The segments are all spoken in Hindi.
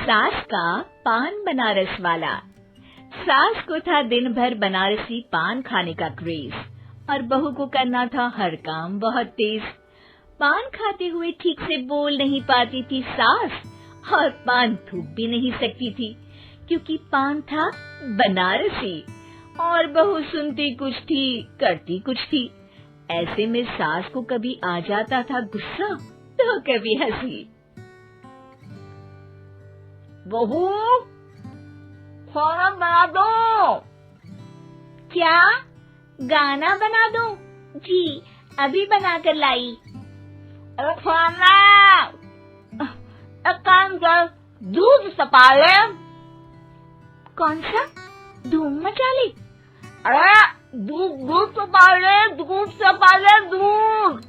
सास का पान बनारस वाला। सास को था दिन भर बनारसी पान खाने का क्रेज और बहू को करना था हर काम बहुत तेज। पान खाते हुए ठीक से बोल नहीं पाती थी सास और पान थूक भी नहीं सकती थी क्योंकि पान था बनारसी और बहू सुनती कुछ थी करती कुछ थी। ऐसे में सास को कभी आ जाता था गुस्सा तो कभी हंसी। बहू, खाना बना दो। क्या गाना बना दो? जी अभी बना कर लाई। अरे खाना, एक काम कर, दूध सपा ले। कौन सा? धूम मचा ले? अरे दूध सपा ले, दूध सपा ले, दूध।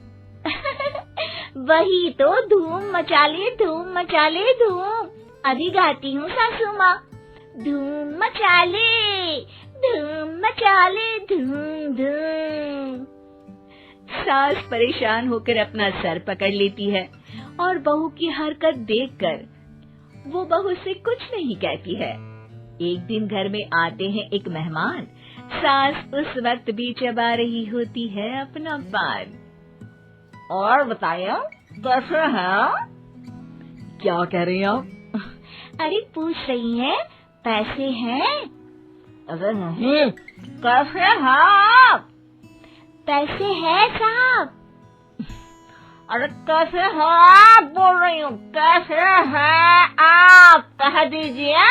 वही तो, धूम मचा ले, धूम मचा ले, धूम। अभी गाती हूँ सासू माँ। धूम मचा ले, धूम मचा ले, धूम धूम। सास परेशान होकर अपना सर पकड़ लेती है और बहू की हरकत देखकर वो बहू से कुछ नहीं कहती है। एक दिन घर में आते हैं एक मेहमान। सास उस वक्त भी चबा रही होती है अपना पान। और बताइए कैसे हैं? क्या कह रही हैं आप? अरे पूछ रही हैं पैसे हैं? अरे नहीं, कैसे हैं आप? पैसे हैं साहब। अरे कैसे हैं आप बोल रही हूँ, कैसे हैं आप कह दीजिए।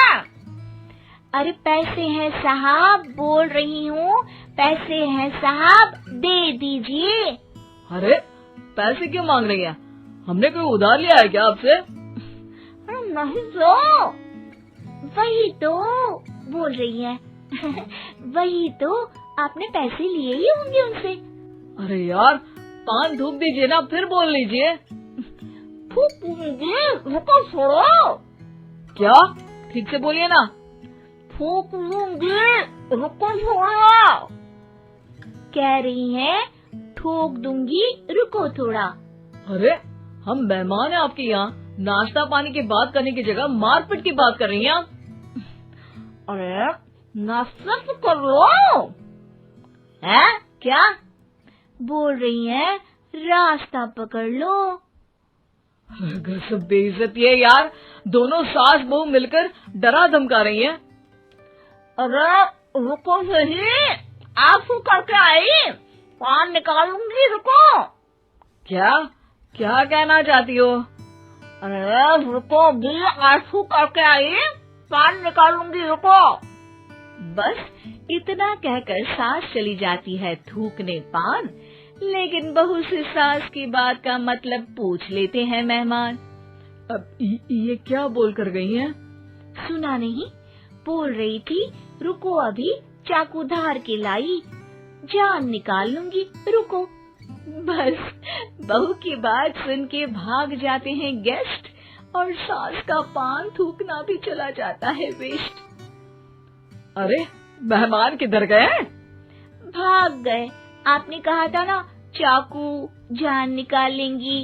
अरे पैसे हैं साहब बोल रही हूँ, पैसे हैं साहब दे दीजिए। अरे पैसे क्यों मांग रही हैं? हमने कोई उधार लिया है क्या आपसे? नहीं तो। वही तो बोल रही है। वही तो, आपने पैसे लिए ही होंगे उनसे। अरे यार पान थूक दीजिए ना, फिर बोल लीजिए। थूक दीजिए, रुको छोड़ो। क्या? ठीक से बोलिए ना। थूक दूंगी, रुको छोड़ो। कह रही हैं ठोक दूंगी, रुको थोड़ा। अरे हम मेहमान हैं आपके यहाँ, नाश्ता पानी की बात करने की जगह मारपीट की बात कर रही हैं आप। अरे नाश्ता तो कर लो। है क्या बोल रही हैं? रास्ता पकड़ लो। गजब बेइज्जती है यार, दोनों सास बहू मिलकर डरा धमका रही हैं। अरे रुको सही, आंसू करके आई, पान निकालूंगी, रुको। क्या क्या कहना चाहती हो? अरे रुको भी, आंसू करके आई, पान निकालूंगी, रुको। बस इतना कहकर सास चली जाती है थूकने पान, लेकिन बहू से सास की बात का मतलब पूछ लेते हैं मेहमान। अब ये क्या बोल कर गई हैं? सुना नहीं? बोल रही थी रुको अभी चाकू धार के लाई, जान निकाल लूंगी, रुको। बस बहू की बात सुन के भाग जाते हैं गेस्ट और सास का पान थूकना भी चला जाता है वेस्ट। अरे मेहमान किधर गए? भाग गए। आपने कहा था ना चाकू जान निकाल लेंगी।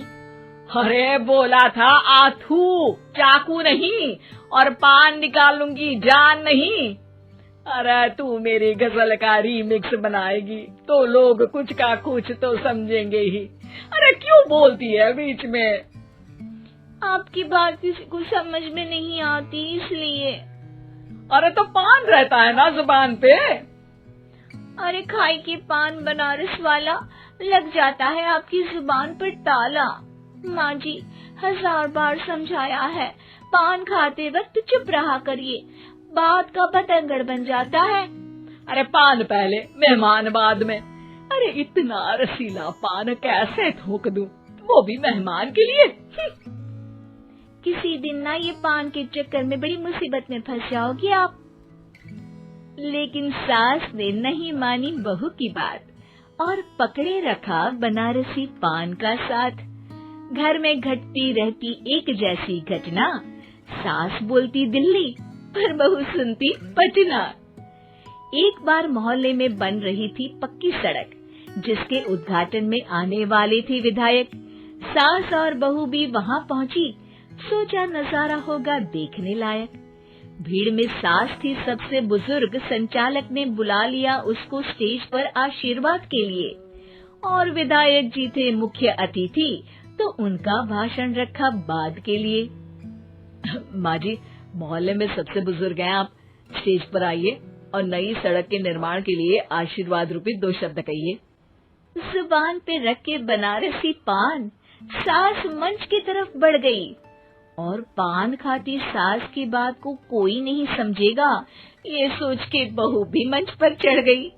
अरे बोला था आथू, चाकू नहीं, और पान निकालूंगी, जान नहीं। अरे तू मेरी गजल का रीमिक्स बनाएगी तो लोग कुछ का कुछ तो समझेंगे ही। अरे क्यों बोलती है बीच में? आपकी बात किसी को समझ में नहीं आती इसलिए। अरे तो पान रहता है ना जुबान पे। अरे खाई के पान बनारस वाला, लग जाता है आपकी जुबान पर ताला। माँ जी 1000 बार समझाया है, पान खाते वक्त चुप रहा करिए, बात का बतंगड़ बन जाता है। अरे पान पहले मेहमान बाद में। अरे इतना रसीला पान कैसे थूक दूं, वो भी मेहमान के लिए। किसी दिन ना ये पान के चक्कर में बड़ी मुसीबत में फंस जाओगी आप। लेकिन सास ने नहीं मानी बहू की बात और पकड़े रखा बनारसी पान का साथ। घर में घटती रहती एक जैसी घटना, सास बोलती दिल्ली पर बहू सुनती पटना। एक बार मोहल्ले में बन रही थी पक्की सड़क, जिसके उद्घाटन में आने वाले थे विधायक। सास और बहू भी वहां पहुंची। सोचा नजारा होगा देखने लायक। भीड़ में सास थी सबसे बुजुर्ग। संचालक ने बुला लिया उसको स्टेज पर आशीर्वाद के लिए, और विधायक जी थे मुख्य अतिथि, तो उनका भाषण रखा बाद के लिए। माँ जी, मोहल्ले में सबसे बुजुर्ग हैं आप, स्टेज पर आइए और नई सड़क के निर्माण के लिए आशीर्वाद रूपी 2 शब्द कहिए। जुबान पे रख के बनारसी पान सास मंच की तरफ बढ़ गई, और पान खाती सास की बात को कोई नहीं समझेगा, ये सोच के बहू भी मंच पर चढ़ गई।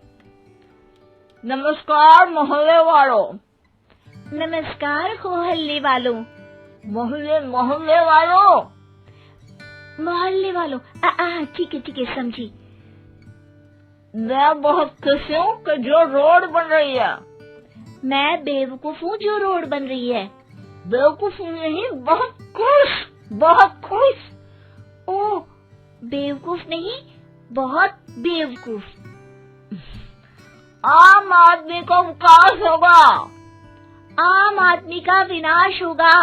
नमस्कार मोहल्ले वालों। नमस्कार मोहल्ले वालों। मोहल्ले वालों। मोहल्ले वालों, ठीक है समझी। मैं बहुत खुश हूँ कि जो रोड बन रही है। मैं बेवकूफ हूँ जो रोड बन रही है। बेवकूफ नहीं, बहुत खुश। ओह, बेवकूफ नहीं, बहुत बेवकूफ। आम आदमी का विकास होगा। आम आदमी का विनाश होगा।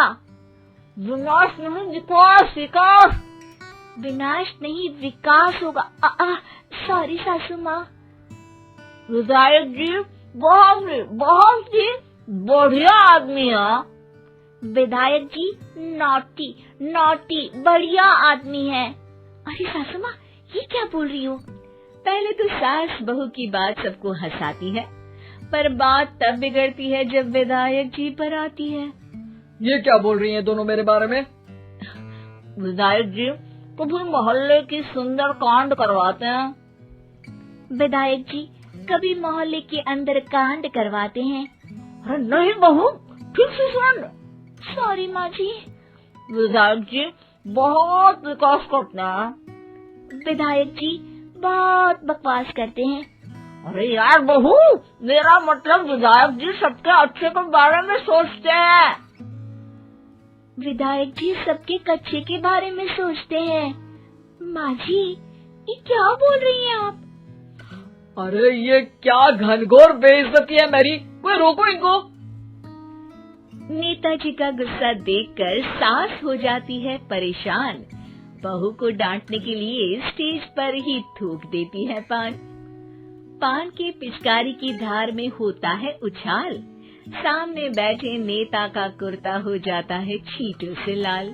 विनाश नहीं, विकास। विनाश नहीं, विकास होगा। सॉरी सासू माँ। विधायक जी बहुत ही बढ़िया आदमी है। विधायक जी नॉटी बढ़िया आदमी है। अरे सासू माँ, ये क्या बोल रही हो? पहले तो सास बहू की बात सबको हंसाती है, पर बात तब बिगड़ती है जब विधायक जी पर आती है। ये क्या बोल रही हैं दोनों मेरे बारे में? विधायक जी कभी मोहल्ले की सुंदर कांड करवाते हैं। विधायक जी कभी मोहल्ले के अंदर कांड करवाते हैं। अरे नहीं बहू, ठीक से सुन। सॉरी माँ जी। विधायक जी बहुत विकास करते हैं। विधायक जी बहुत बकवास करते हैं। अरे यार बहू, मेरा मतलब विधायक जी सबके अच्छे के बारे में सोचते हैं। विधायक जी सबके कच्चे के बारे में सोचते हैं। माँ जी, ये क्या बोल रही हैं आप? अरे ये क्या घनघोर बेइज्जती है मेरी, कोई रोको इनको। नेताजी का गुस्सा देखकर सास हो जाती है परेशान। बहू को डांटने के लिए स्टेज पर ही थूक देती है पान के पिचकारी की धार में होता है उछाल। सामने बैठे नेता का कुर्ता हो जाता है छींटों से लाल।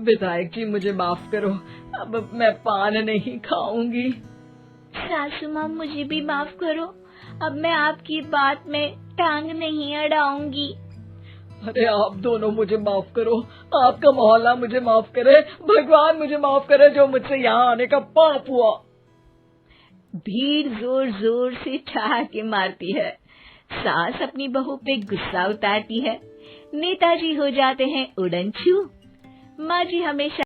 विधायक जी मुझे माफ करो, अब मैं पान नहीं खाऊंगी। सासू माँ मुझे भी माफ करो, अब मैं आपकी बात में टांग नहीं अड़ाऊंगी। अरे आप दोनों मुझे माफ करो, आपका मोहल्ला मुझे माफ करे, भगवान मुझे माफ करे जो मुझसे यहाँ आने का पाप हुआ। भीड़ जोर जोर से ठहाके मारती है। सास अपनी बहू पे गुस्सा उतारती है। नेताजी हो जाते हैं उड़नछू। माँ जी हमेशा